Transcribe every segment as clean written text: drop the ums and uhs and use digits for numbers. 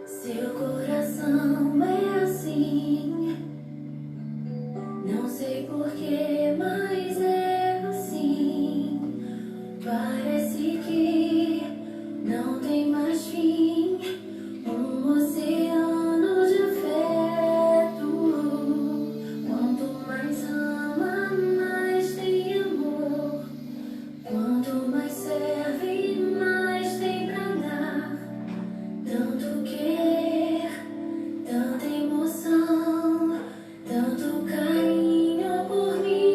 Seu coração é assim, não sei porquê, mas é assim. Parece que não tem mais fim, um oceano de afeto. Quanto mais ama, mais tem amor. Quanto mais serve, mais tem pra dar. Tanto querer, tanta emoção, tanto carinho por mim.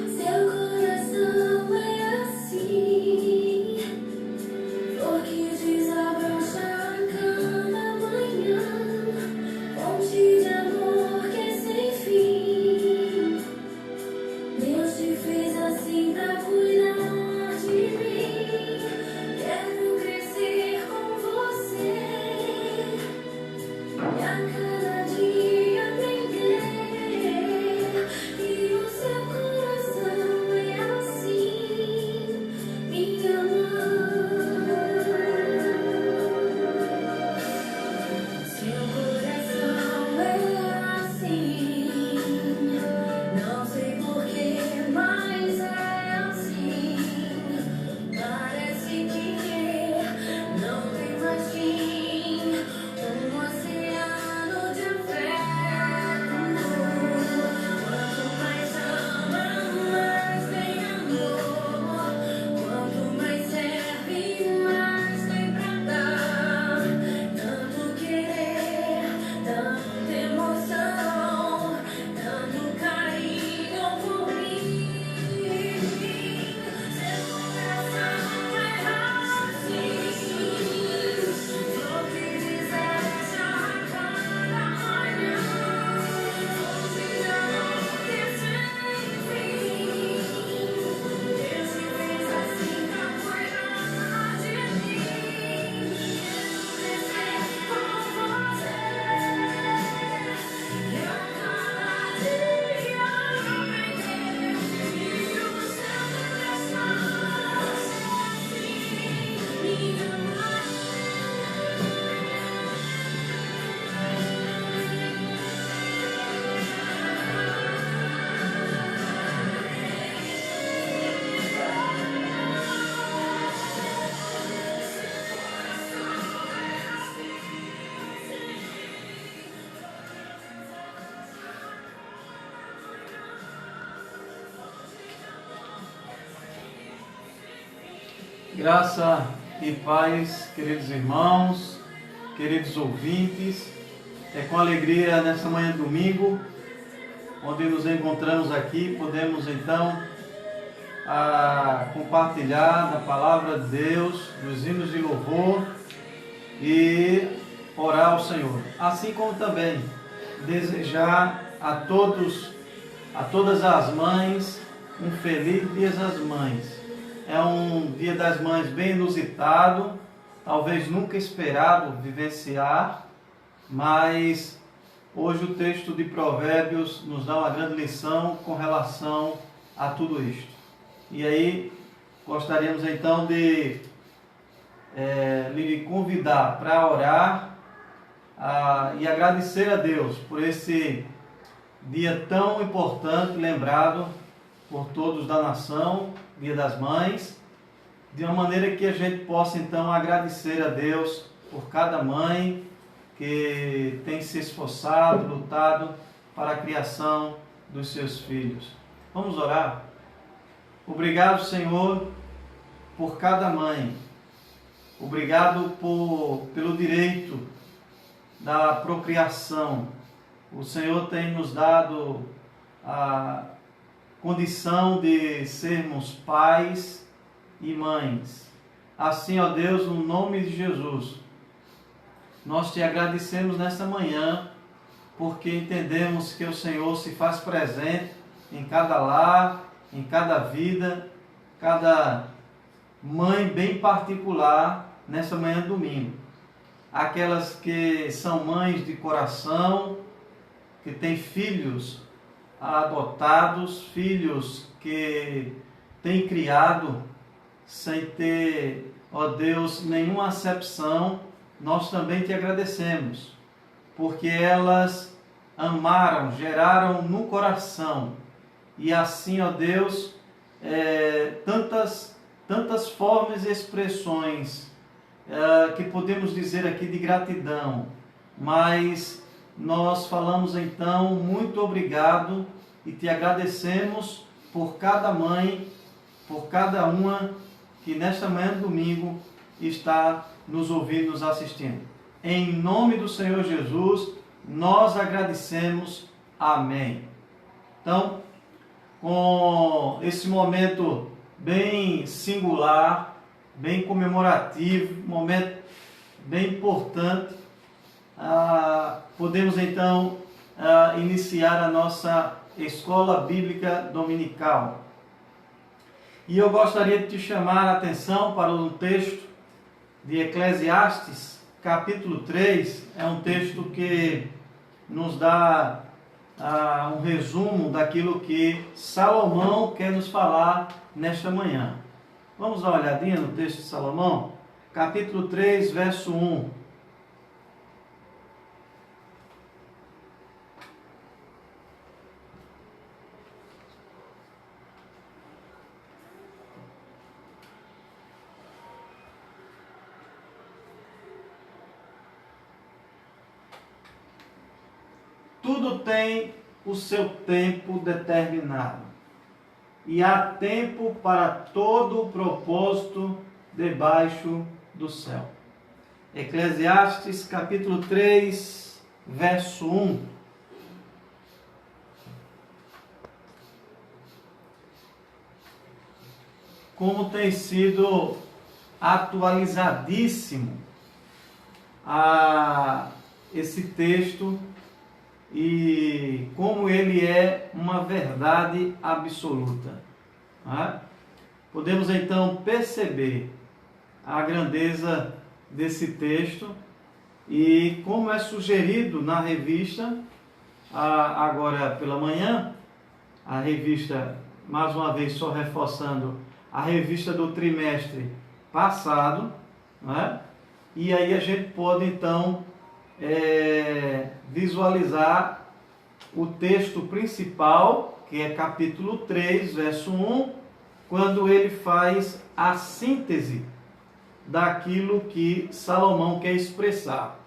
Seu coração é assim, flor que desabrocha a cada manhã, fonte de amor que é sem fim. Deus te fez assim pra cuidar de mim. Quero crescer com você e a cada dia aprender. E o seu coração é assim, minha mãe. Seu coração é assim, não sei porquê, mas é assim. Parece que não tem mais fim, um oceano de afeto. Quanto mais ama, mais tem amor. Quanto mais serve, mais tem pra dar. Tanto querer, tanta emoção, tanto carinho por mim. Seu coração é assim, flor que desabrocha a cada manhã, fonte de amor que é sem fim. Deus te fez assim pra cuidar de mim. Quero crescer com você e a cada dia aprender. E o seu coração é assim, minha mãe. Graça e paz, queridos irmãos, queridos ouvintes. É com alegria nessa manhã de domingo, onde nos encontramos aqui, podemos então compartilhar da palavra de Deus, dos hinos de louvor e orar ao Senhor. Assim como também desejar a todas as mães um feliz Dia das Mães. É um Dia das Mães bem inusitado, talvez nunca esperado vivenciar, mas hoje o texto de Provérbios nos dá uma grande lição com relação a tudo isto. E aí gostaríamos então de lhe convidar para orar e agradecer a Deus por esse dia tão importante, lembrado por todos da nação, Dia das Mães, de uma maneira que a gente possa então agradecer a Deus por cada mãe que tem se esforçado, lutado para a criação dos seus filhos. Vamos orar? Obrigado, Senhor, por cada mãe. Obrigado pelo direito da procriação. O Senhor tem nos dado a condição de sermos pais e mães. Assim, ó Deus, no nome de Jesus, nós te agradecemos nesta manhã, porque entendemos que o Senhor se faz presente em cada lar, em cada vida, cada mãe bem particular nessa manhã de domingo. aquelas que são mães de coração, que têm filhos adotados, filhos que têm criado sem ter, ó Deus, nenhuma acepção, nós também te agradecemos, porque elas amaram, geraram no coração, e assim, ó Deus, tantas formas e expressões que podemos dizer aqui de gratidão, mas nós falamos então muito obrigado e te agradecemos por cada mãe, por cada uma que nesta manhã de domingo está nos ouvindo, nos assistindo. Em nome do Senhor Jesus, nós agradecemos. Amém. Então, com esse momento bem singular, bem comemorativo, momento bem importante, podemos então iniciar a nossa escola bíblica dominical. E eu gostaria de te chamar a atenção para um texto de Eclesiastes, capítulo 3, é um texto que nos dá um resumo daquilo que Salomão quer nos falar nesta manhã. Vamos dar uma olhadinha no texto de Salomão, capítulo 3, verso 1. Tudo tem o seu tempo determinado, e há tempo para todo o propósito debaixo do céu. Eclesiastes capítulo 3, verso 1. Como tem sido atualizadíssimo esse texto, e como ele é uma verdade absoluta. Podemos então perceber a grandeza desse texto e como é sugerido na revista, agora pela manhã, a revista, mais uma vez só reforçando, a revista do trimestre passado, e aí a gente pode então visualizar o texto principal, que é capítulo 3, verso 1, quando ele faz a síntese daquilo que Salomão quer expressar.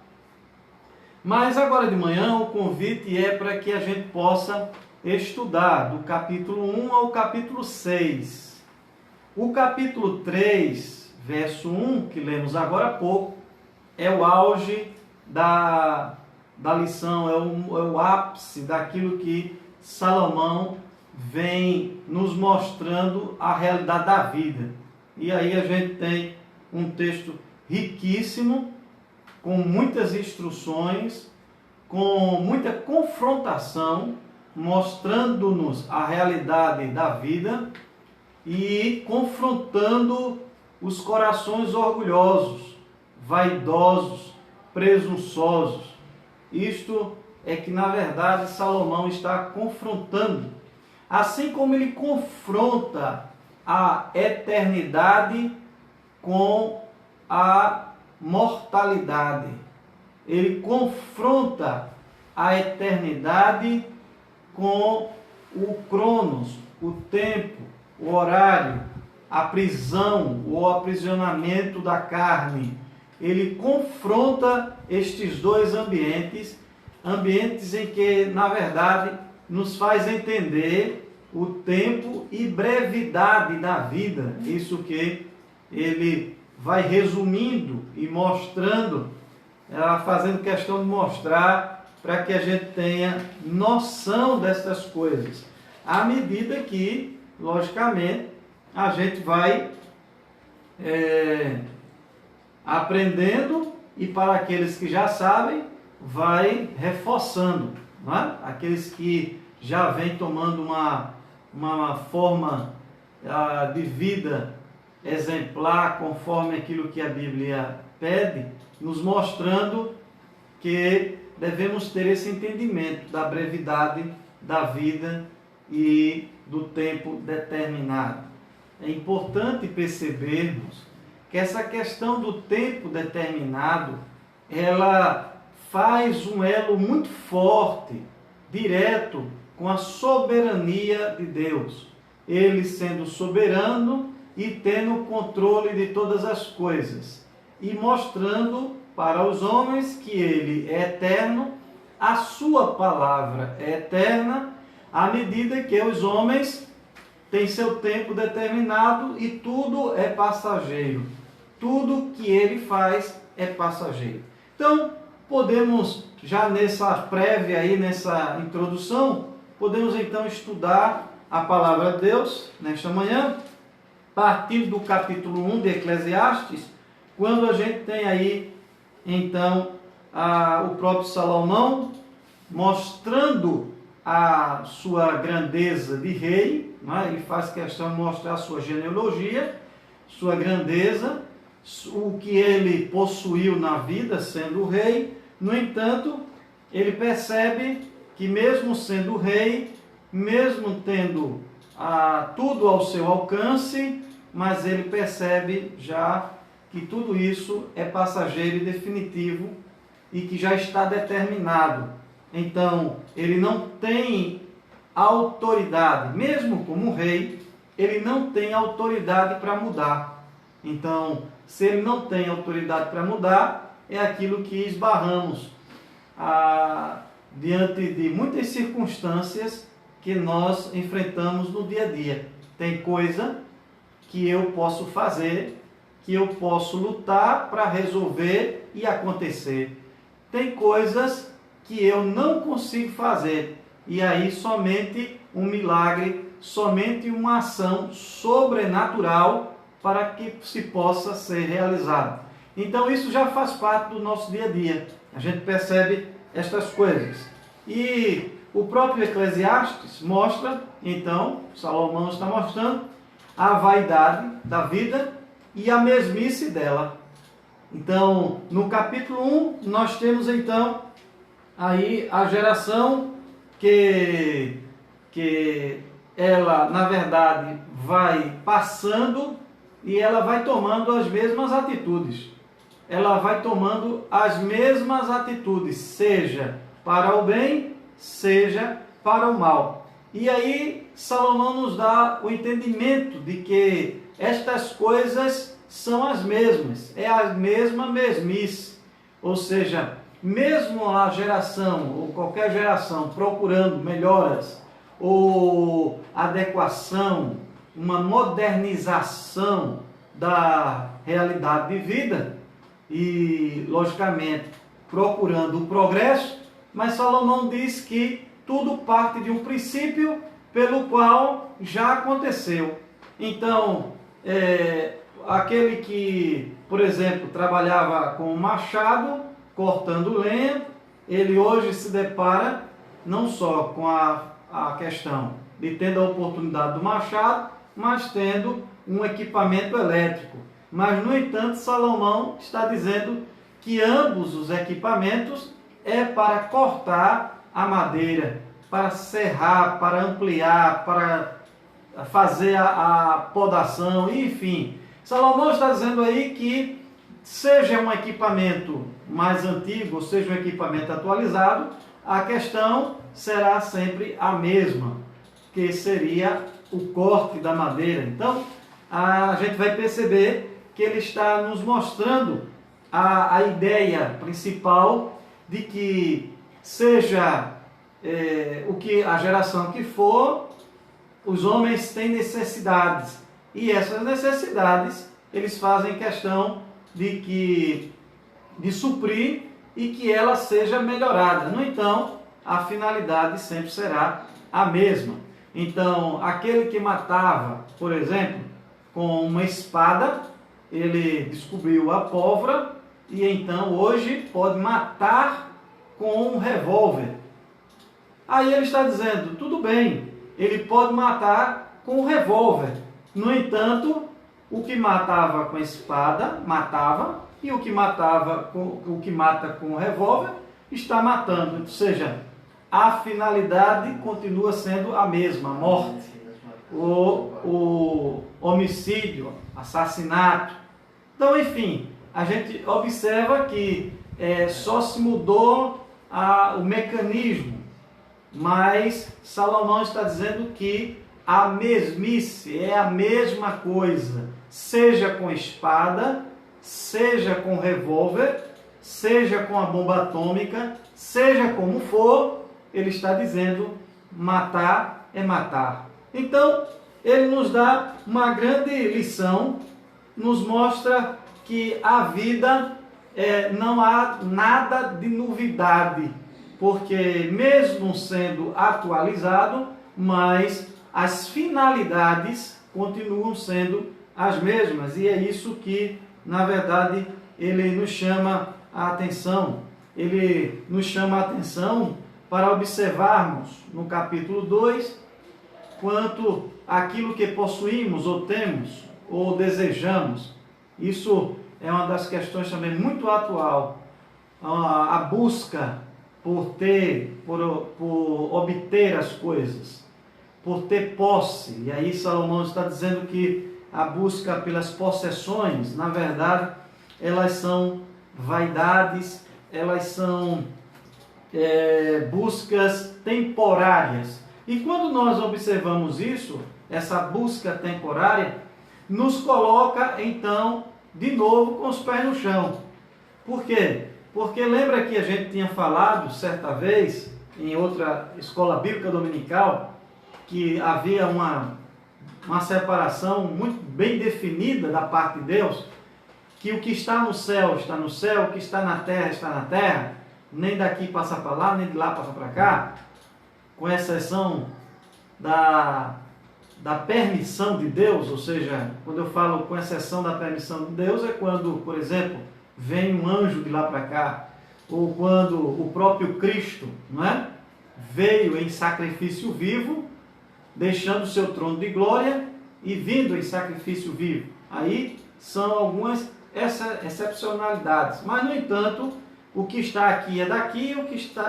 Mas agora de manhã o convite é para que a gente possa estudar do capítulo 1 ao capítulo 6. O capítulo 3, verso 1, que lemos agora há pouco, é o auge da lição, é o ápice daquilo que Salomão vem nos mostrando a realidade da vida. E aí a gente tem um texto riquíssimo, com muitas instruções, com muita confrontação, mostrando-nos a realidade da vida e confrontando os corações orgulhosos, vaidosos, presunçosos. Isto é que, na verdade, Salomão está confrontando. Assim como ele confronta a eternidade com a mortalidade. Ele confronta a eternidade com o cronos, o tempo, o horário, a prisão, o aprisionamento da carne. Ele confronta estes dois ambientes em que, na verdade, nos faz entender o tempo e brevidade da vida. Isso que ele vai resumindo e mostrando, fazendo questão de mostrar para que a gente tenha noção dessas coisas. À medida que, logicamente, a gente vai aprendendo, e para aqueles que já sabem, vai reforçando, não é? Aqueles que já vêm tomando uma forma de vida exemplar, conforme aquilo que a Bíblia pede, nos mostrando que devemos ter esse entendimento da brevidade da vida e do tempo determinado. É importante percebermos que essa questão do tempo determinado, ela faz um elo muito forte, direto, com a soberania de Deus. Ele sendo soberano e tendo o controle de todas as coisas, e mostrando para os homens que Ele é eterno, a sua palavra é eterna, à medida que os homens têm seu tempo determinado e tudo é passageiro. Tudo que Ele faz é passageiro. Então, podemos, já nessa prévia aí, nessa introdução, podemos então estudar a palavra de Deus nesta manhã, partindo do capítulo 1 de Eclesiastes, quando a gente tem aí, então, o próprio Salomão mostrando a sua grandeza de rei, né? Ele faz questão de mostrar a sua genealogia, sua grandeza, o que ele possuiu na vida sendo rei. No entanto, ele percebe que mesmo sendo rei, mesmo tendo tudo ao seu alcance, mas ele percebe já que tudo isso é passageiro e definitivo e que já está determinado. Então, ele não tem autoridade, mesmo como rei, ele não tem autoridade para mudar. Então, se ele não tem autoridade para mudar, é aquilo que esbarramos diante de muitas circunstâncias que nós enfrentamos no dia a dia. Tem coisa que eu posso fazer, que eu posso lutar para resolver e acontecer. Tem coisas que eu não consigo fazer, e aí somente um milagre, somente uma ação sobrenatural para que se possa ser realizado. Então isso já faz parte do nosso dia a dia. A gente percebe estas coisas. E o próprio Eclesiastes mostra, então, Salomão está mostrando a vaidade da vida e a mesmice dela. Então, no capítulo 1, nós temos então aí a geração que ela, na verdade, vai passando e ela vai tomando as mesmas atitudes. Ela vai tomando as mesmas atitudes, seja para o bem, seja para o mal. E aí Salomão nos dá o entendimento de que estas coisas são as mesmas, é a mesma mesmice. Ou seja, mesmo a geração, ou qualquer geração, procurando melhoras, ou adequação, uma modernização da realidade de vida, e, logicamente, procurando o progresso, mas Salomão diz que tudo parte de um princípio pelo qual já aconteceu. Então, aquele que, por exemplo, trabalhava com um machado, cortando lenha, ele hoje se depara não só com a questão de tendo a oportunidade do machado, mas tendo um equipamento elétrico. Mas, no entanto, Salomão está dizendo que ambos os equipamentos é para cortar a madeira, para serrar, para ampliar, para fazer a podação, enfim. Salomão está dizendo aí que seja um equipamento mais antigo, ou seja um equipamento atualizado, a questão será sempre a mesma, que seria o corte da madeira. Então, a gente vai perceber que ele está nos mostrando a ideia principal de que seja a geração que for, os homens têm necessidades, e essas necessidades eles fazem questão de suprir e que ela seja melhorada. No entanto, a finalidade sempre será a mesma. Então, aquele que matava, por exemplo, com uma espada, ele descobriu a pólvora e então hoje pode matar com um revólver. Aí ele está dizendo, tudo bem, ele pode matar com um revólver. No entanto, o que matava com a espada, matava, e o que mata com revólver está matando. Ou seja, a finalidade continua sendo a mesma, a morte, o homicídio, assassinato. Então, enfim, a gente observa que só se mudou o mecanismo, mas Salomão está dizendo que a mesmice é a mesma coisa, seja com espada, seja com revólver, seja com a bomba atômica, seja como for, ele está dizendo, matar é matar. Então, ele nos dá uma grande lição, nos mostra que a vida não há nada de novidade, porque mesmo sendo atualizado, mas as finalidades continuam sendo as mesmas, e é isso que, na verdade, ele nos chama a atenção. Ele nos chama a atenção para observarmos no capítulo 2 quanto aquilo que possuímos ou temos ou desejamos. Isso é uma das questões também muito atual, a busca por obter as coisas, por ter posse. E aí Salomão está dizendo que a busca pelas possessões, na verdade, elas são vaidades, elas são buscas temporárias. E quando nós observamos isso, essa busca temporária, nos coloca então de novo com os pés no chão. Por quê? Porque lembra que a gente tinha falado certa vez, em outra escola bíblica dominical, que havia uma separação muito bem definida da parte de Deus, que o que está no céu, o que está na terra, nem daqui passa para lá, nem de lá passa para cá, com exceção da permissão de Deus. Ou seja, quando eu falo com exceção da permissão de Deus, é quando, por exemplo, vem um anjo de lá para cá, ou quando o próprio Cristo, não é? Veio em sacrifício vivo, deixando o seu trono de glória e vindo em sacrifício vivo. Aí são algumas excepcionalidades, mas no entanto, o que está aqui é daqui,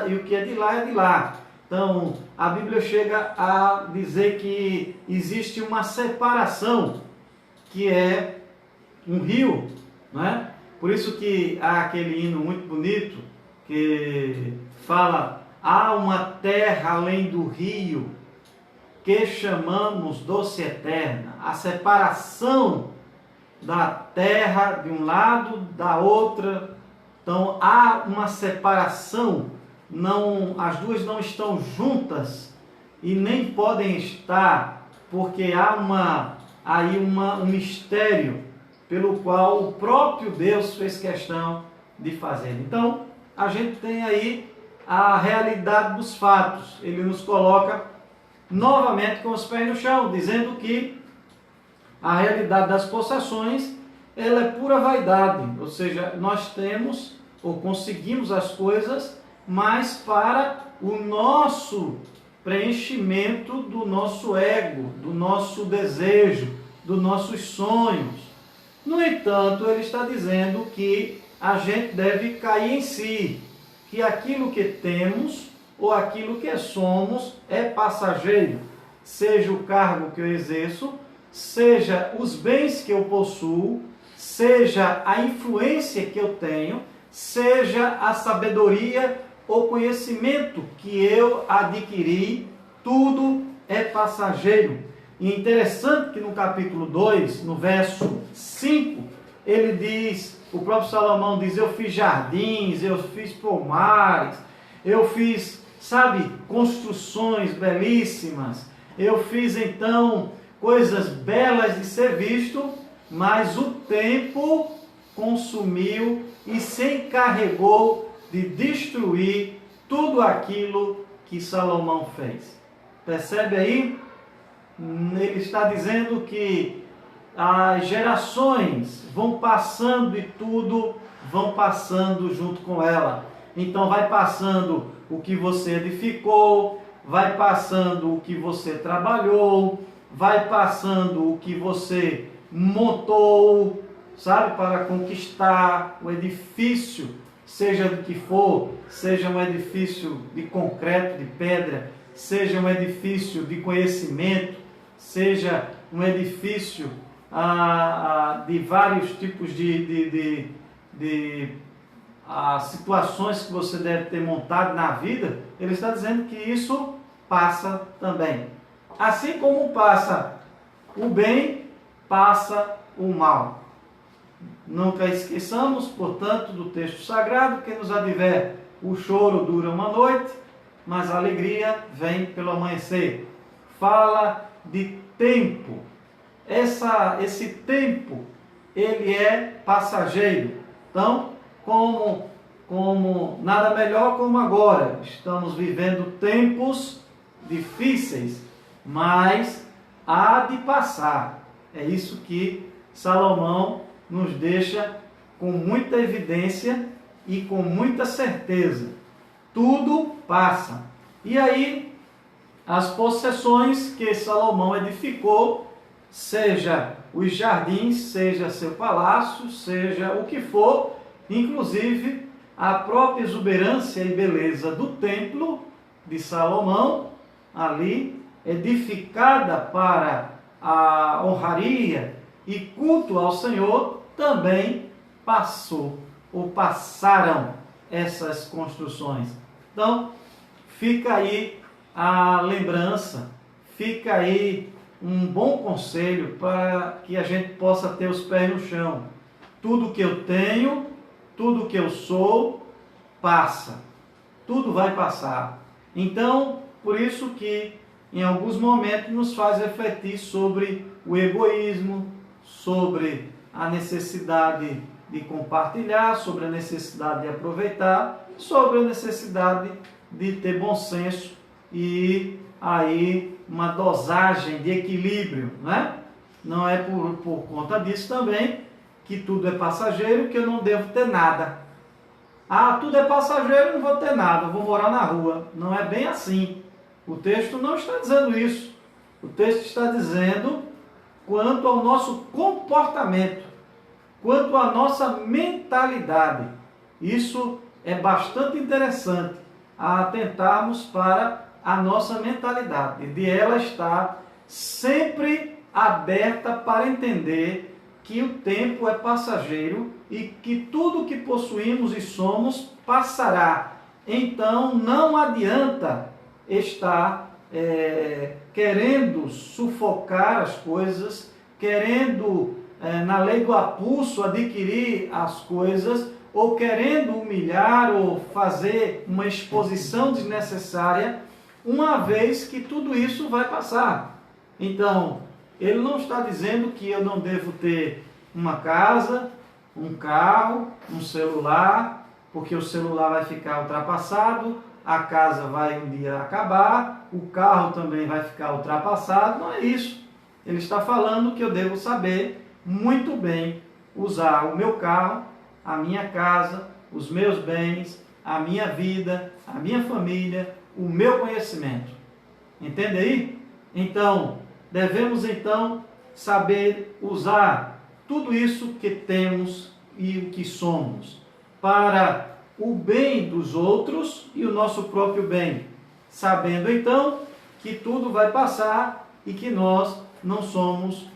e o que é de lá é de lá. Então, a Bíblia chega a dizer que existe uma separação, que é um rio, não é? Por isso que há aquele hino muito bonito que fala: há uma terra além do rio que chamamos doce eterna. A separação da terra de um lado, da outra. Então há uma separação, as duas não estão juntas e nem podem estar, porque há um mistério pelo qual o próprio Deus fez questão de fazer. Então a gente tem aí a realidade dos fatos. Ele nos coloca novamente com os pés no chão, dizendo que a realidade das possessões, ela é pura vaidade. Ou seja, nós temos ou conseguimos as coisas, mas para o nosso preenchimento do nosso ego, do nosso desejo, dos nossos sonhos. No entanto, ele está dizendo que a gente deve cair em si, que aquilo que temos ou aquilo que somos é passageiro, seja o cargo que eu exerço, seja os bens que eu possuo, seja a influência que eu tenho, seja a sabedoria ou conhecimento que eu adquiri, tudo é passageiro. E é interessante que no capítulo 2, no verso 5, ele diz, o próprio Salomão diz: eu fiz jardins, eu fiz pomares, eu fiz, construções belíssimas, eu fiz então coisas belas de ser visto, mas o tempo consumiu e se encarregou de destruir tudo aquilo que Salomão fez. Percebe aí? Ele está dizendo que as gerações vão passando e tudo vão passando junto com ela. Então vai passando o que você edificou, vai passando o que você trabalhou, vai passando o que você montou, sabe, para conquistar o edifício, seja do que for, seja um edifício de concreto, de pedra, seja um edifício de conhecimento, seja um edifício de vários tipos de situações que você deve ter montado na vida, ele está dizendo que isso passa também. Assim como passa o bem, passa o mal. Nunca esqueçamos, portanto, do texto sagrado que nos adverte: o choro dura uma noite, mas a alegria vem pelo amanhecer. Fala de tempo. Esse tempo, ele é passageiro. Então, como nada melhor como agora, estamos vivendo tempos difíceis, mas há de passar. É isso que Salomão nos deixa com muita evidência e com muita certeza. Tudo passa. E aí, as possessões que Salomão edificou, seja os jardins, seja seu palácio, seja o que for, inclusive a própria exuberância e beleza do templo de Salomão, ali edificada para a honraria e culto ao Senhor, também passou ou passaram essas construções. Então, fica aí a lembrança, fica aí um bom conselho para que a gente possa ter os pés no chão. Tudo que eu tenho, tudo que eu sou, passa. Tudo vai passar. Então, por isso que em alguns momentos nos faz refletir sobre o egoísmo, sobre a necessidade de compartilhar, sobre a necessidade de aproveitar, sobre a necessidade de ter bom senso e aí uma dosagem de equilíbrio, né? Não é por conta disso também que tudo é passageiro, que eu não devo ter nada. Ah, tudo é passageiro, não vou ter nada, vou morar na rua. Não é bem assim. O texto não está dizendo isso. O texto está dizendo quanto ao nosso comportamento, quanto à nossa mentalidade. Isso é bastante interessante, a atentarmos para a nossa mentalidade, de ela estar sempre aberta para entender que o tempo é passageiro e que tudo que possuímos e somos passará. Então não adianta estar querendo sufocar as coisas, querendo na lei do apulso adquirir as coisas, ou querendo humilhar ou fazer uma exposição desnecessária, uma vez que tudo isso vai passar. Então, ele não está dizendo que eu não devo ter uma casa, um carro, um celular, porque o celular vai ficar ultrapassado, a casa vai um dia acabar, o carro também vai ficar ultrapassado. Não é isso. Ele está falando que eu devo saber muito bem usar o meu carro, a minha casa, os meus bens, a minha vida, a minha família, o meu conhecimento. Entende aí? Então, devemos saber usar tudo isso que temos e o que somos para o bem dos outros e o nosso próprio bem, sabendo então que tudo vai passar e que nós não somos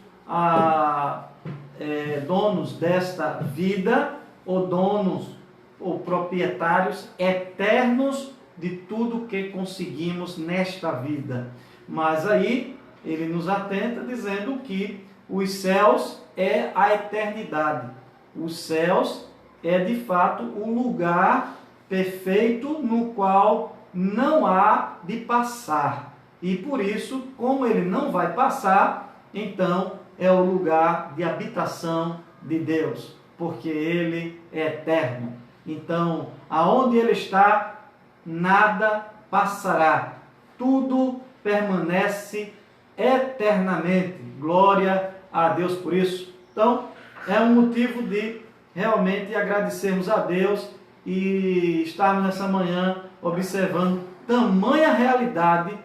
donos desta vida, ou donos ou proprietários eternos de tudo que conseguimos nesta vida. Mas aí ele nos atenta dizendo que os céus é a eternidade. Os céus é de fato o lugar perfeito no qual não há de passar. E por isso, como ele não vai passar, então é o lugar de habitação de Deus, porque ele é eterno. Então, aonde ele está, nada passará. Tudo permanece eternamente. Glória a Deus por isso. Então, é um motivo de realmente agradecermos a Deus e estarmos nessa manhã observando tamanha realidade,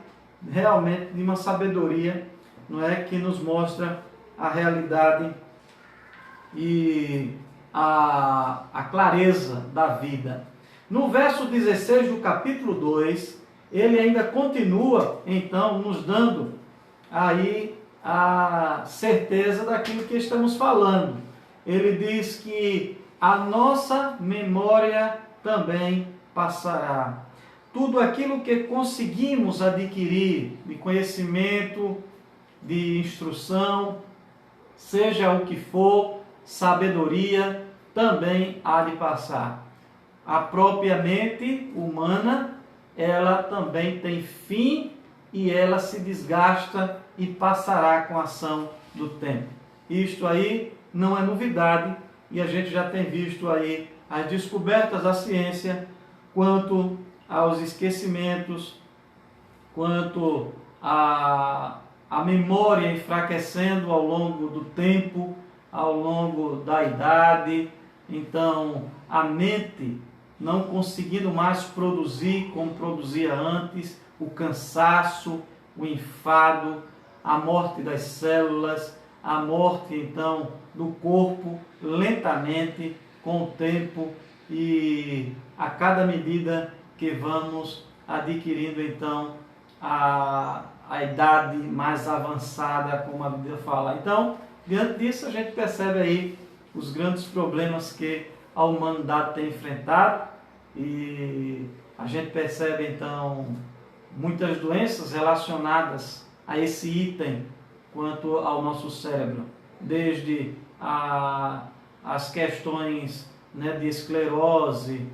realmente de uma sabedoria, não é, que nos mostra a realidade e a clareza da vida. No verso 16 do capítulo 2, ele ainda continua, então, nos dando aí a certeza daquilo que estamos falando. Ele diz que a nossa memória também passará. Tudo aquilo que conseguimos adquirir de conhecimento, de instrução, seja o que for, sabedoria, também há de passar. A própria mente humana, ela também tem fim e ela se desgasta e passará com a ação do tempo. Isto aí não é novidade e a gente já tem visto aí as descobertas da ciência quanto aos esquecimentos, quanto a memória enfraquecendo ao longo do tempo, ao longo da idade. Então, a mente não conseguindo mais produzir como produzia antes, o cansaço, o enfado, a morte das células, a morte então do corpo, lentamente, com o tempo e a cada medida que vamos adquirindo então a idade mais avançada, como a Bíblia fala. Então, diante disso, a gente percebe aí os grandes problemas que a humanidade tem enfrentado e a gente percebe então muitas doenças relacionadas a esse item quanto ao nosso cérebro, desde as questões, né, de esclerose,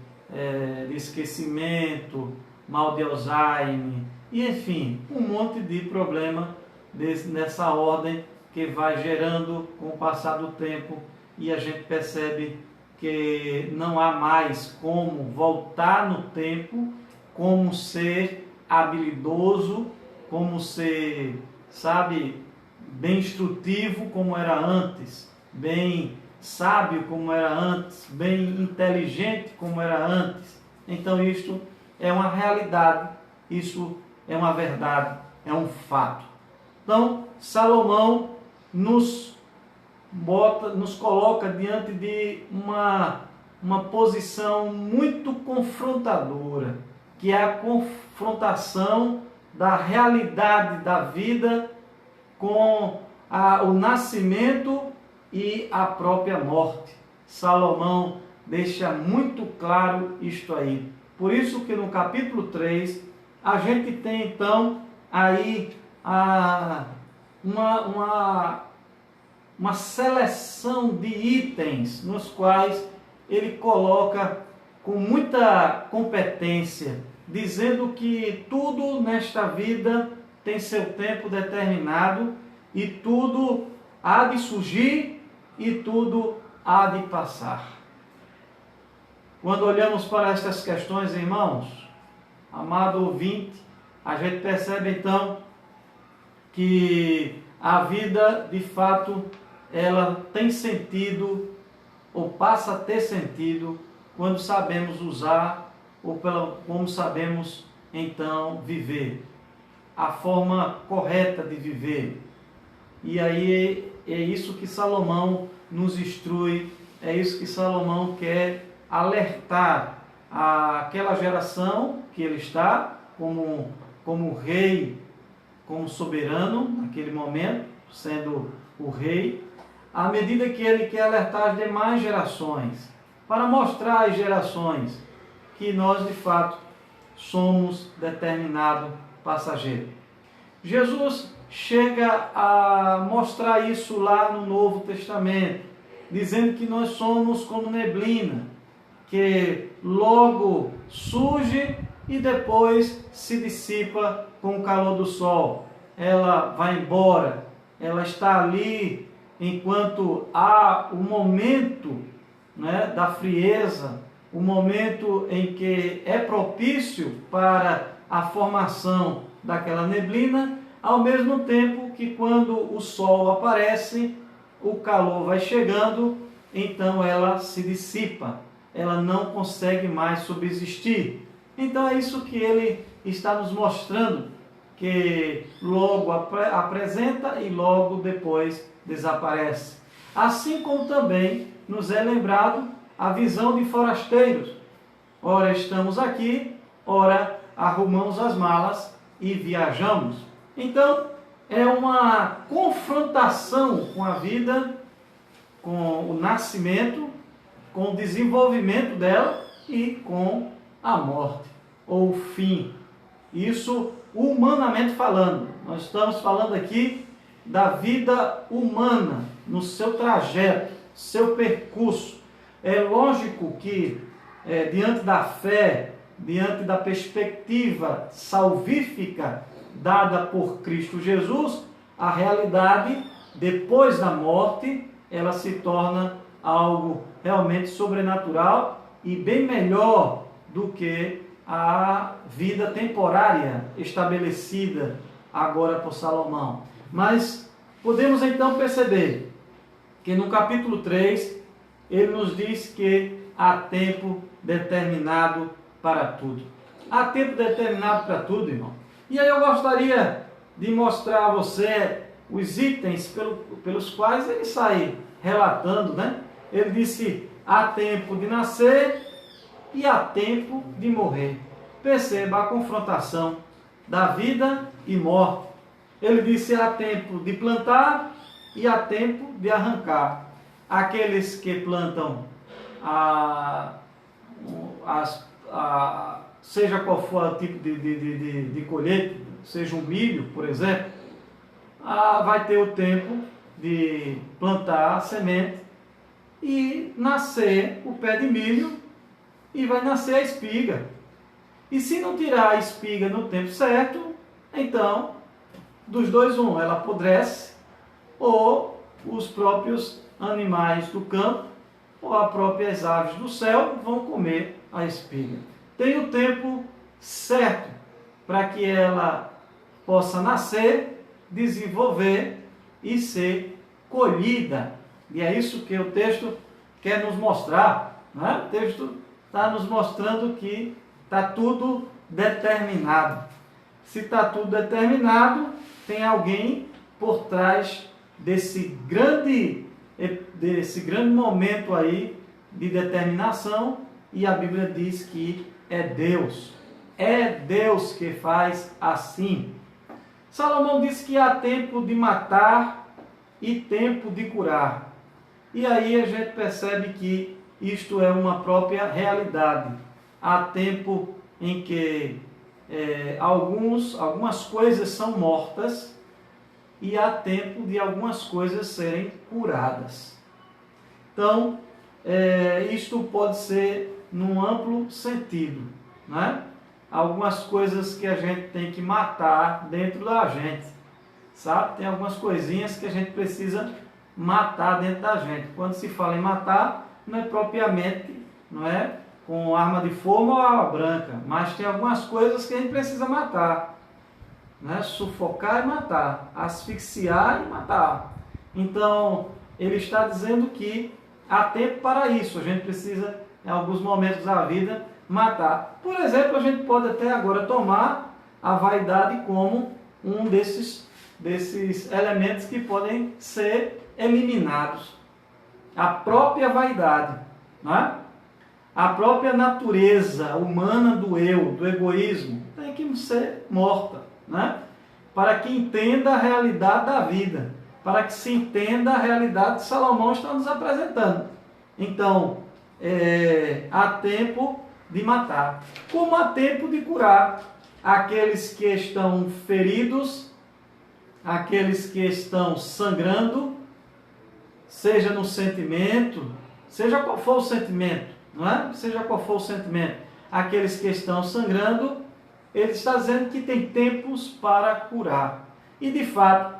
de esquecimento, mal de Alzheimer, e enfim, um monte de problema nessa ordem que vai gerando com o passar do tempo e a gente percebe que não há mais como voltar no tempo, como ser habilidoso, como ser, sabe, bem instrutivo como era antes, bem sábio como era antes, bem inteligente como era antes. Então isto é uma realidade, isso é uma verdade, é um fato. Então Salomão nos coloca diante de uma posição muito confrontadora, que é a confrontação da realidade da vida com o nascimento e a própria morte. Salomão deixa muito claro isto aí. Por isso que no capítulo 3, a gente tem então aí uma seleção de itens nos quais ele coloca com muita competência, dizendo que tudo nesta vida tem seu tempo determinado e tudo há de surgir e tudo há de passar. Quando olhamos para estas questões, irmãos, amado ouvinte, a gente percebe então que a vida, de fato, ela tem sentido ou passa a ter sentido quando sabemos usar ou como sabemos então viver, a forma correta de viver. E aí é isso que Salomão nos instrui, é isso que Salomão quer alertar àquela geração que ele está como rei, como soberano naquele momento, sendo o rei, à medida que ele quer alertar as demais gerações, para mostrar às gerações que nós de fato somos determinado passageiro. Jesus chega a mostrar isso lá no Novo Testamento, dizendo que nós somos como neblina, que logo surge e depois se dissipa com o calor do sol. Ela vai embora, ela está ali enquanto há o momento, né, da frieza, o momento em que é propício para a formação daquela neblina, ao mesmo tempo que quando o sol aparece, o calor vai chegando, então ela se dissipa, ela não consegue mais subsistir. Então é isso que ele está nos mostrando, que logo apresenta e logo depois desaparece. Assim como também nos é lembrado a visão de forasteiros. Ora estamos aqui, ora arrumamos as malas e viajamos. Então, é uma confrontação com a vida, com o nascimento, com o desenvolvimento dela e com a morte, ou o fim. Isso humanamente falando. Nós estamos falando aqui da vida humana, no seu trajeto, seu percurso. É lógico que, diante da fé, diante da perspectiva salvífica dada por Cristo Jesus, a realidade, depois da morte, ela se torna algo realmente sobrenatural e bem melhor do que a vida temporária estabelecida agora por Salomão. Mas podemos então perceber que no capítulo 3, ele nos diz que há tempo determinado para tudo. Há tempo determinado para tudo, irmão. E aí eu gostaria de mostrar a você os itens pelos quais ele sai relatando, né? Ele disse, há tempo de nascer e há tempo de morrer. Perceba a confrontação da vida e morte. Ele disse, há tempo de plantar e há tempo de arrancar. Aqueles que plantam seja qual for o tipo de colheita, seja um milho, por exemplo, vai ter o tempo de plantar a semente e nascer o pé de milho e vai nascer a espiga. E se não tirar a espiga no tempo certo, então, dos dois ela apodrece, ou os próprios animais do campo, ou as próprias aves do céu vão comer a espiga. Tem o tempo certo para que ela possa nascer, desenvolver e ser colhida. E é isso que o texto quer nos mostrar, né? O texto está nos mostrando que está tudo determinado. Se está tudo determinado, tem alguém por trás desse grande momento aí de determinação, e a Bíblia diz que é Deus. É Deus que faz assim. Salomão disse que há tempo de matar e tempo de curar. E aí a gente percebe que isto é uma própria realidade. Há tempo em que algumas coisas são mortas e há tempo de algumas coisas serem curadas. Então, isto pode ser num amplo sentido, né? Algumas coisas que a gente tem que matar dentro da gente, sabe? Tem algumas coisinhas que a gente precisa matar dentro da gente. Quando se fala em matar, não é propriamente, não é com arma de fogo ou arma branca, mas tem algumas coisas que a gente precisa matar, né? Sufocar e matar, asfixiar e matar. Então, ele está dizendo que há tempo para isso. A gente precisa, em alguns momentos da vida, matar. Por exemplo, a gente pode até agora tomar a vaidade como um desses elementos que podem ser eliminados. A própria vaidade, né? A própria natureza humana do eu, do egoísmo, tem que ser morta, né? Para que entenda a realidade da vida, para que se entenda a realidade que Salomão está nos apresentando. Então, há tempo de matar, como há tempo de curar aqueles que estão feridos, aqueles que estão sangrando, seja no sentimento, seja qual for o sentimento, não é? Seja qual for o sentimento, aqueles que estão sangrando, ele está dizendo que tem tempos para curar. E de fato,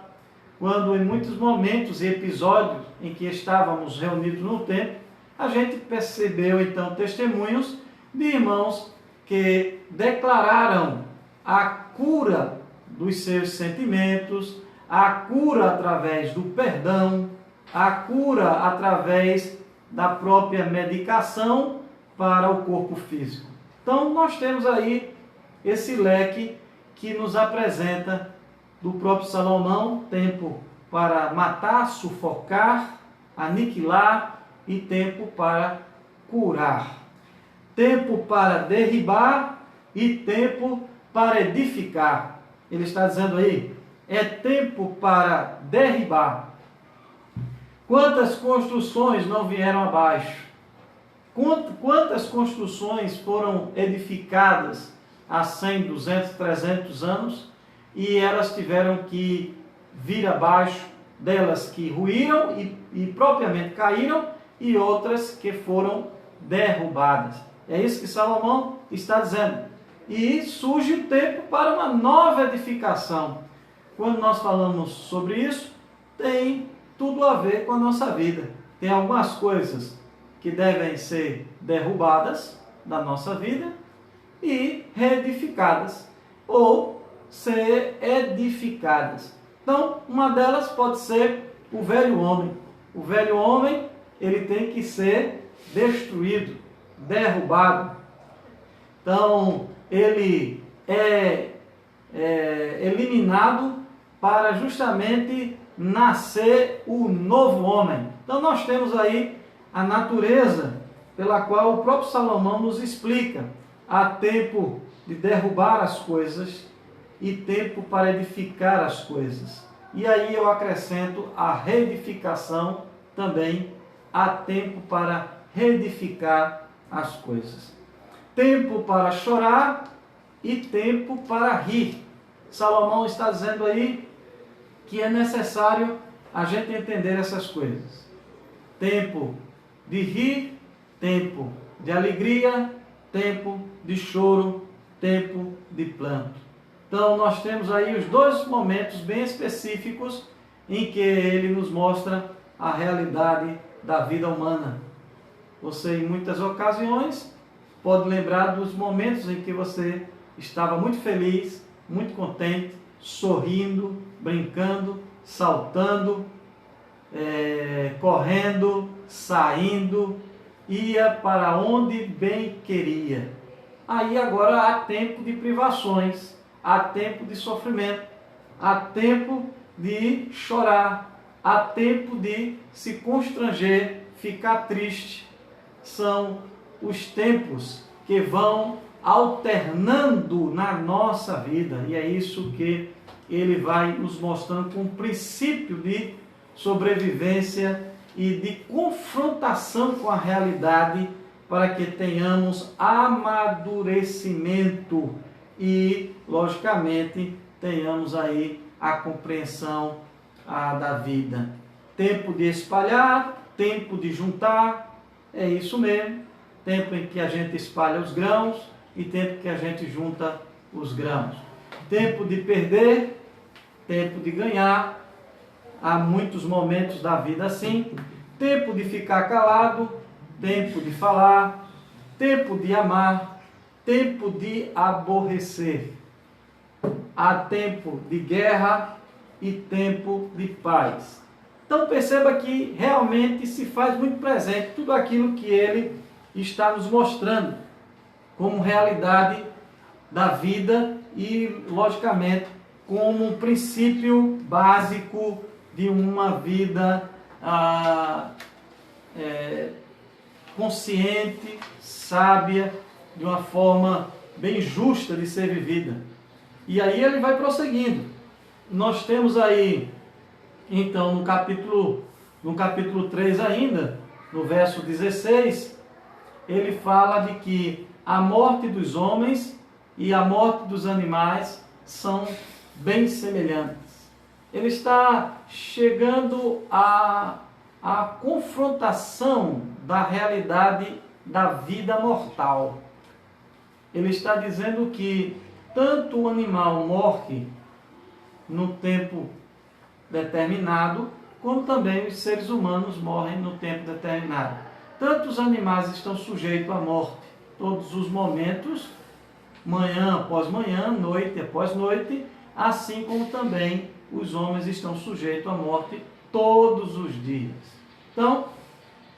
quando em muitos momentos e episódios em que estávamos reunidos no templo, a gente percebeu então testemunhos de irmãos que declararam a cura dos seus sentimentos, a cura através do perdão, a cura através da própria medicação para o corpo físico. Então nós temos aí esse leque que nos apresenta do próprio Salomão, tempo para matar, sufocar aniquilar e tempo para curar. Tempo para derribar e tempo para edificar. Ele está dizendo aí, é tempo para derribar. Quantas construções não vieram abaixo? Quantas construções foram edificadas há 100, 200, 300 anos e elas tiveram que vir abaixo, delas que ruíram e propriamente caíram e outras que foram derrubadas. É isso que Salomão está dizendo. E surge o tempo para uma nova edificação. Quando nós falamos sobre isso, tem tudo a ver com a nossa vida. Tem algumas coisas que devem ser derrubadas da nossa vida e reedificadas, ou ser edificadas. Então, uma delas pode ser o velho homem. O velho homem, ele tem que ser destruído, derrubado. Então, ele é eliminado para justamente nascer o novo homem. Então, nós temos aí a natureza pela qual o próprio Salomão nos explica. Há tempo de derrubar as coisas e tempo para edificar as coisas. E aí eu acrescento a reedificação também. Há tempo para reedificar as coisas. Tempo para chorar e tempo para rir. Salomão está dizendo aí que é necessário a gente entender essas coisas. Tempo de rir, tempo de alegria, tempo de choro, tempo de planto. Então nós temos aí os dois momentos bem específicos em que ele nos mostra a realidade da vida humana. Você em muitas ocasiões pode lembrar dos momentos em que você estava muito feliz, muito contente, sorrindo, brincando, saltando, correndo, saindo, ia para onde bem queria. Aí agora há tempo de privações, há tempo de sofrimento, há tempo de chorar, há tempo de se constranger, ficar triste. São os tempos que vão alternando na nossa vida, e é isso que ele vai nos mostrando com um princípio de sobrevivência e de confrontação com a realidade, para que tenhamos amadurecimento e, logicamente, tenhamos aí a compreensão da vida. Tempo de espalhar, tempo de juntar, é isso mesmo. Tempo em que a gente espalha os grãos e tempo que a gente junta os grãos. Tempo de perder, tempo de ganhar. Há muitos momentos da vida assim. Tempo de ficar calado, tempo de falar, tempo de amar, tempo de aborrecer. Há tempo de guerra e tempo de paz. Então perceba que realmente se faz muito presente tudo aquilo que ele está nos mostrando como realidade da vida e, logicamente, como um princípio básico de uma vida consciente, sábia, de uma forma bem justa de ser vivida. E aí ele vai prosseguindo. Nós temos aí, então, no capítulo 3 ainda, no verso 16, ele fala de que a morte dos homens e a morte dos animais são bem semelhantes. Ele está chegando à confrontação da realidade da vida mortal. Ele está dizendo que tanto o animal morre no tempo determinado, como também os seres humanos morrem no tempo determinado. Tanto os animais estão sujeitos à morte, todos os momentos, manhã após manhã, noite após noite, assim como também os homens estão sujeitos à morte todos os dias. Então,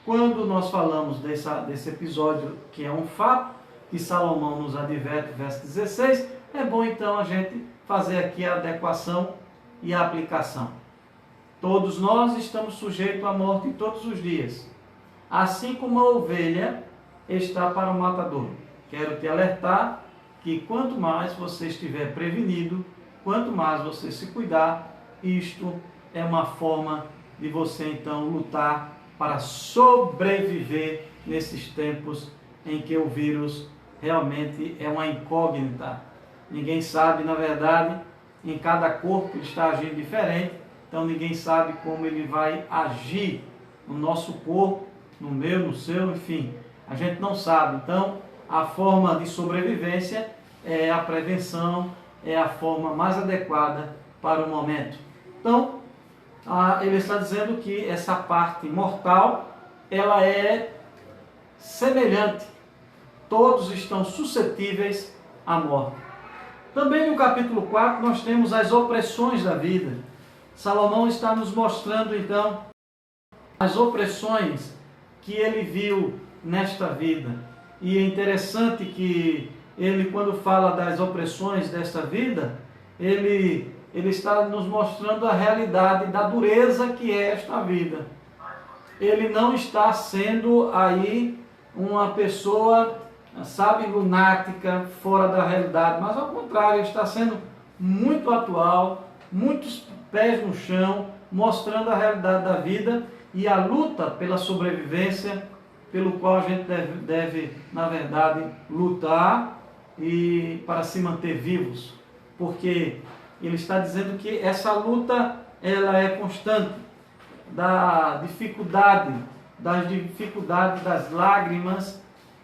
quando nós falamos desse episódio, que é um fato, que Salomão nos adverte, verso 16, é bom então a gente fazer aqui a adequação e a aplicação. Todos nós estamos sujeitos à morte todos os dias. Assim como a ovelha está para o matador. Quero te alertar que quanto mais você estiver prevenido, quanto mais você se cuidar, isto é uma forma de você então lutar para sobreviver nesses tempos em que o vírus realmente é uma incógnita. Ninguém sabe, na verdade, em cada corpo ele está agindo diferente, então ninguém sabe como ele vai agir no nosso corpo, no meu, no seu, enfim, a gente não sabe. Então, a forma de sobrevivência é a prevenção, é a forma mais adequada para o momento. Então, ele está dizendo que essa parte mortal, ela é semelhante. Todos estão suscetíveis à morte. Também no capítulo 4 nós temos as opressões da vida. Salomão está nos mostrando então as opressões que ele viu nesta vida. E é interessante que ele, quando fala das opressões desta vida, ele está nos mostrando a realidade da dureza que é esta vida. Ele não está sendo aí uma pessoa, sabe, lunática, fora da realidade, mas ao contrário, ele está sendo muito atual, muitos pés no chão, mostrando a realidade da vida e a luta pela sobrevivência, pelo qual a gente deve na verdade, lutar e para se manter vivos, porque ele está dizendo que essa luta ela é constante, das dificuldades, das lágrimas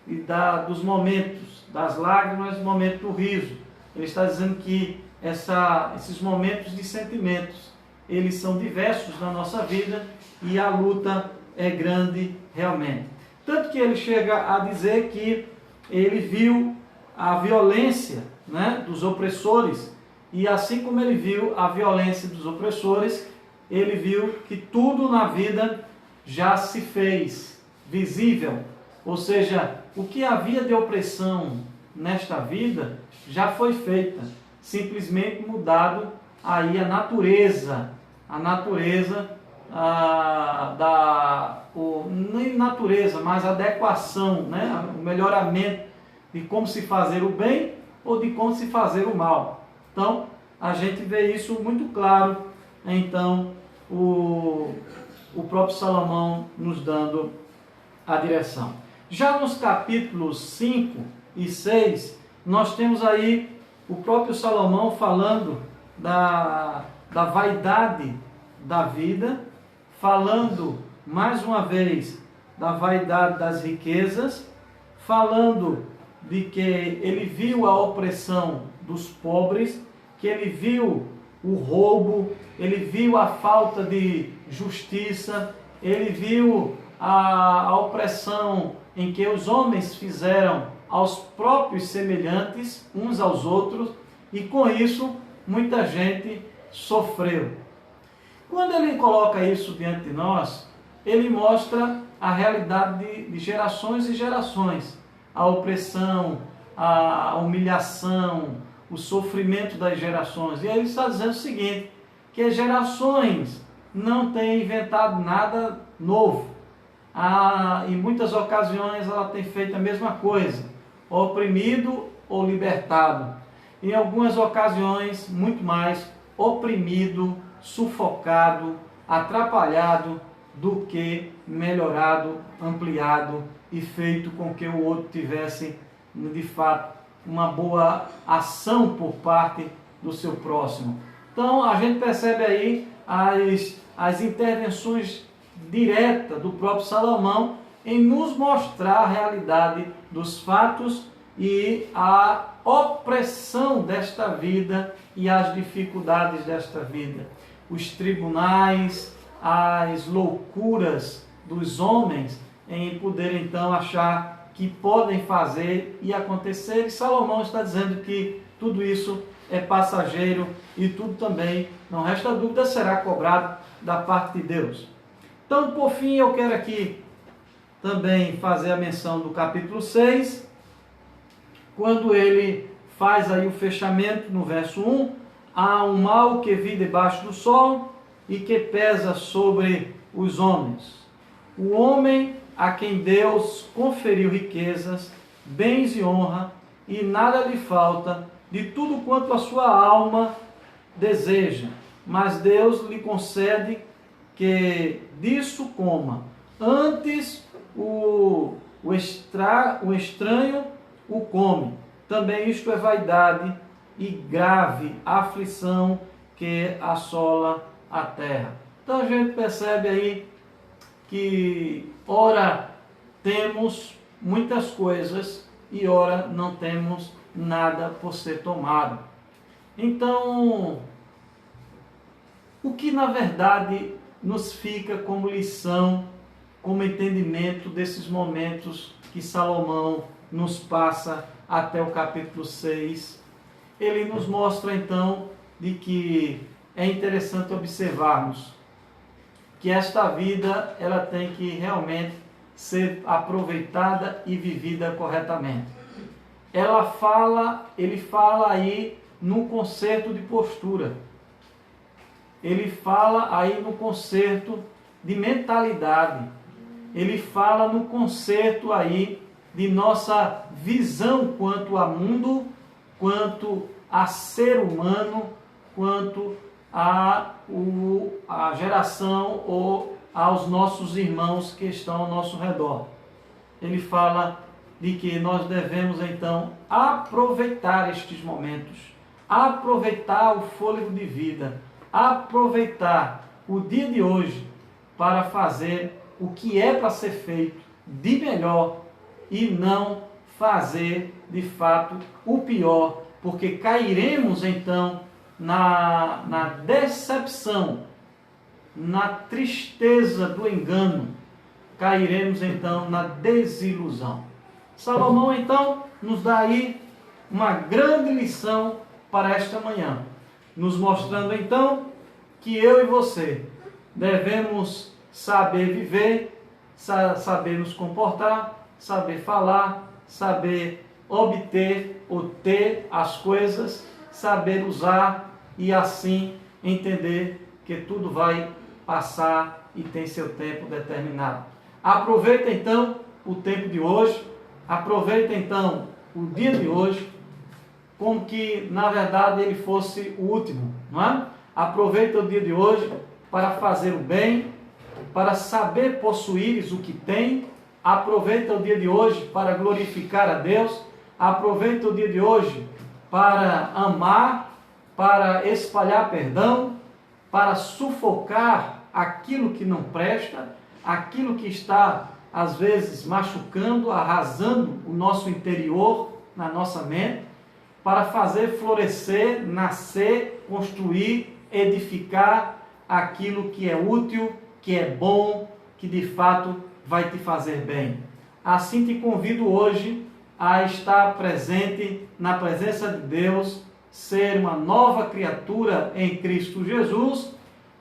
e dos momentos, das lágrimas, momento do riso. Ele está dizendo que esses momentos de sentimentos, eles são diversos na nossa vida e a luta é grande realmente. Tanto que ele chega a dizer que ele viu a violência, né, dos opressores, e assim como ele viu a violência dos opressores, ele viu que tudo na vida já se fez visível, ou seja, o que havia de opressão nesta vida já foi feita, simplesmente mudado aí a natureza nem natureza, mas adequação, né? O melhoramento de como se fazer o bem ou de como se fazer o mal. Então, a gente vê isso muito claro, então, o próprio Salomão nos dando a direção. Já nos capítulos 5 e 6, nós temos aí o próprio Salomão falando da vaidade da vida, falando mais uma vez da vaidade das riquezas, falando de que ele viu a opressão dos pobres, que ele viu o roubo, ele viu a falta de justiça, ele viu a opressão em que os homens fizeram aos próprios semelhantes, uns aos outros, e com isso muita gente sofreu. Quando ele coloca isso diante de nós, ele mostra a realidade de gerações e gerações, a opressão, a humilhação, o sofrimento das gerações. E aí ele está dizendo o seguinte, que as gerações não têm inventado nada novo. Em muitas ocasiões ela tem feito a mesma coisa, oprimido ou libertado. Em algumas ocasiões, muito mais oprimido, sufocado, atrapalhado do que melhorado, ampliado e feito com que o outro tivesse, de fato, uma boa ação por parte do seu próximo. Então, a gente percebe aí as intervenções diretas do próprio Salomão em nos mostrar a realidade dos fatos e a opressão desta vida e as dificuldades desta vida. Os tribunais, as loucuras dos homens em poder então achar que podem fazer e acontecer. E Salomão está dizendo que tudo isso é passageiro e tudo também, não resta dúvida, será cobrado da parte de Deus. Então, por fim, eu quero aqui também fazer a menção do capítulo 6, quando ele faz aí o fechamento no verso 1, há um mal que vi debaixo do sol, e que pesa sobre os homens. O homem a quem Deus conferiu riquezas, bens e honra, e nada lhe falta de tudo quanto a sua alma deseja, mas Deus lhe concede que disso coma. Antes o estranho o come. Também isto é vaidade e grave aflição que assola a terra. Então a gente percebe aí que ora temos muitas coisas e ora não temos nada por ser tomado. Então, o que na verdade nos fica como lição, como entendimento desses momentos que Salomão nos passa até o capítulo 6? Ele nos mostra então de que é interessante observarmos que esta vida ela tem que realmente ser aproveitada e vivida corretamente. Ele fala aí no conceito de postura. Ele fala aí no conceito de mentalidade. Ele fala no conceito aí de nossa visão quanto a mundo, quanto a ser humano, quanto a geração ou aos nossos irmãos que estão ao nosso redor. Ele fala de que nós devemos então aproveitar estes momentos, aproveitar o fôlego de vida, aproveitar o dia de hoje para fazer o que é para ser feito de melhor e não fazer de fato o pior, porque cairemos então na decepção, na tristeza do engano, cairemos então na desilusão. Salomão então nos dá aí uma grande lição para esta manhã, nos mostrando então que eu e você devemos saber viver, saber nos comportar, saber falar, saber obter ou ter as coisas, saber usar e assim entender que tudo vai passar e tem seu tempo determinado. Aproveita então o tempo de hoje, aproveita então o dia de hoje, como que na verdade ele fosse o último, não é? Aproveita o dia de hoje para fazer o bem, para saber possuires o que tem. Aproveita o dia de hoje para glorificar a Deus. Aproveita o dia de hoje para amar, para espalhar perdão, para sufocar aquilo que não presta, aquilo que está às vezes machucando, arrasando o nosso interior, na nossa mente, para fazer florescer, nascer, construir, edificar aquilo que é útil, que é bom, que de fato vai te fazer bem. Assim te convido hoje a estar presente na presença de Deus, ser uma nova criatura em Cristo Jesus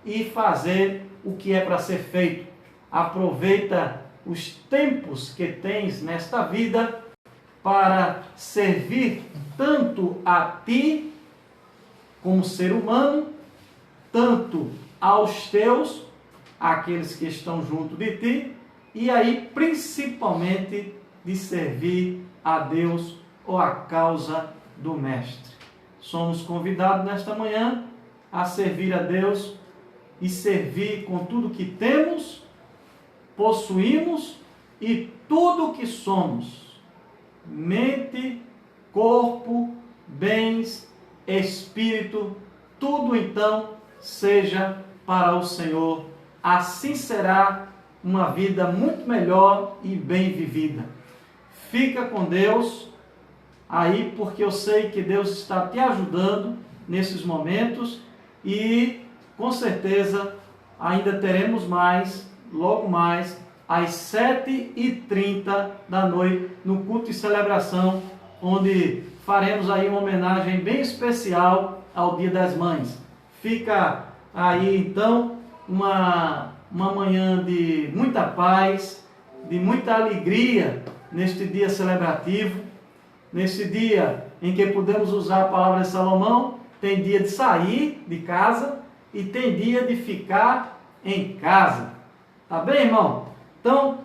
e fazer o que é para ser feito. Aproveita os tempos que tens nesta vida para servir tanto a ti como ser humano, tanto aos teus, aqueles que estão junto de ti, e aí principalmente de servir a Deus ou a causa do Mestre. Somos convidados nesta manhã a servir a Deus e servir com tudo que temos, possuímos e tudo que somos. Mente, corpo, bens, espírito, tudo então seja para o Senhor. Assim será uma vida muito melhor e bem vivida. Fica com Deus aí, porque eu sei que Deus está te ajudando nesses momentos e com certeza ainda teremos mais, logo mais, às 7h30 da noite, no culto e celebração, onde faremos aí uma homenagem bem especial ao Dia das Mães. Fica aí então uma manhã de muita paz, de muita alegria neste dia celebrativo, nesse dia em que podemos usar a palavra de Salomão. Tem dia de sair de casa e tem dia de ficar em casa. Tá bem, irmão? Então,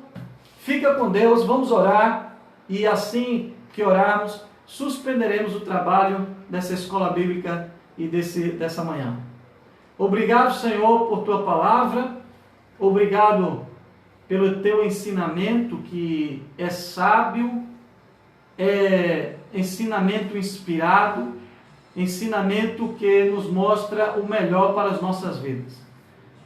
fica com Deus, vamos orar e assim que orarmos, suspenderemos o trabalho dessa escola bíblica e dessa manhã. Obrigado, Senhor, por tua palavra. Obrigado pelo teu ensinamento que é sábio, é ensinamento inspirado, ensinamento que nos mostra o melhor para as nossas vidas.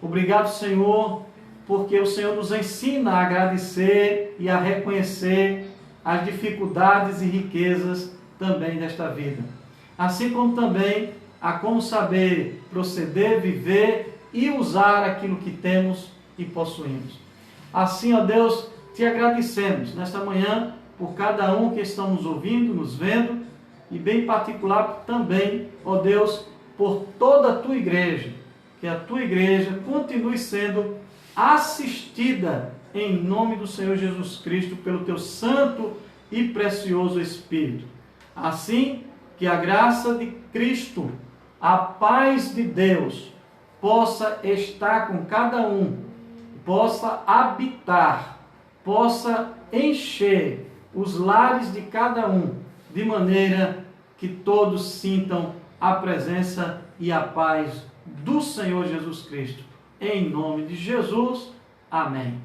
Obrigado, Senhor, porque o Senhor nos ensina a agradecer e a reconhecer as dificuldades e riquezas também desta vida. Assim como também a como saber proceder, viver e usar aquilo que temos e possuímos. Assim, ó Deus, te agradecemos nesta manhã por cada um que está nos ouvindo, nos vendo, e bem particular também, ó Deus, por toda a tua igreja, que a tua igreja continue sendo assistida em nome do Senhor Jesus Cristo pelo teu santo e precioso Espírito. Assim, que a graça de Cristo, a paz de Deus, possa estar com cada um, possa habitar, possa encher os lares de cada um, de maneira que todos sintam a presença e a paz do Senhor Jesus Cristo. Em nome de Jesus, amém.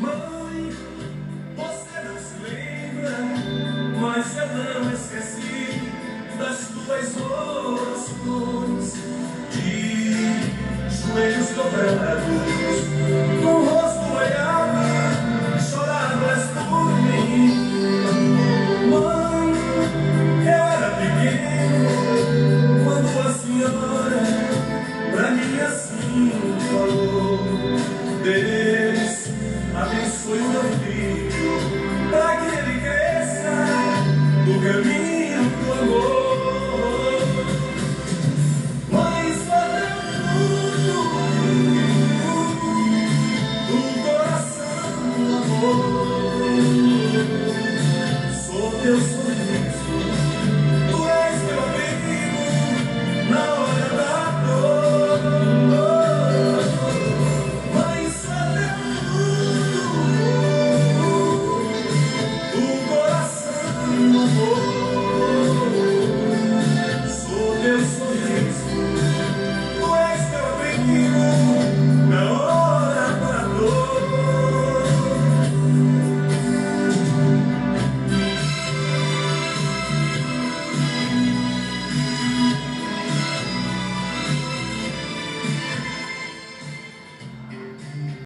Mãe, você não se lembra, mas eu não esqueci das tuas orações, de joelhos dobrados, com o rosto molhado, choravas por mim. Mãe, eu era pequeno quando a senhora pra mim assim falou. Deus abençoe o meu filho, para que ele cresça no caminho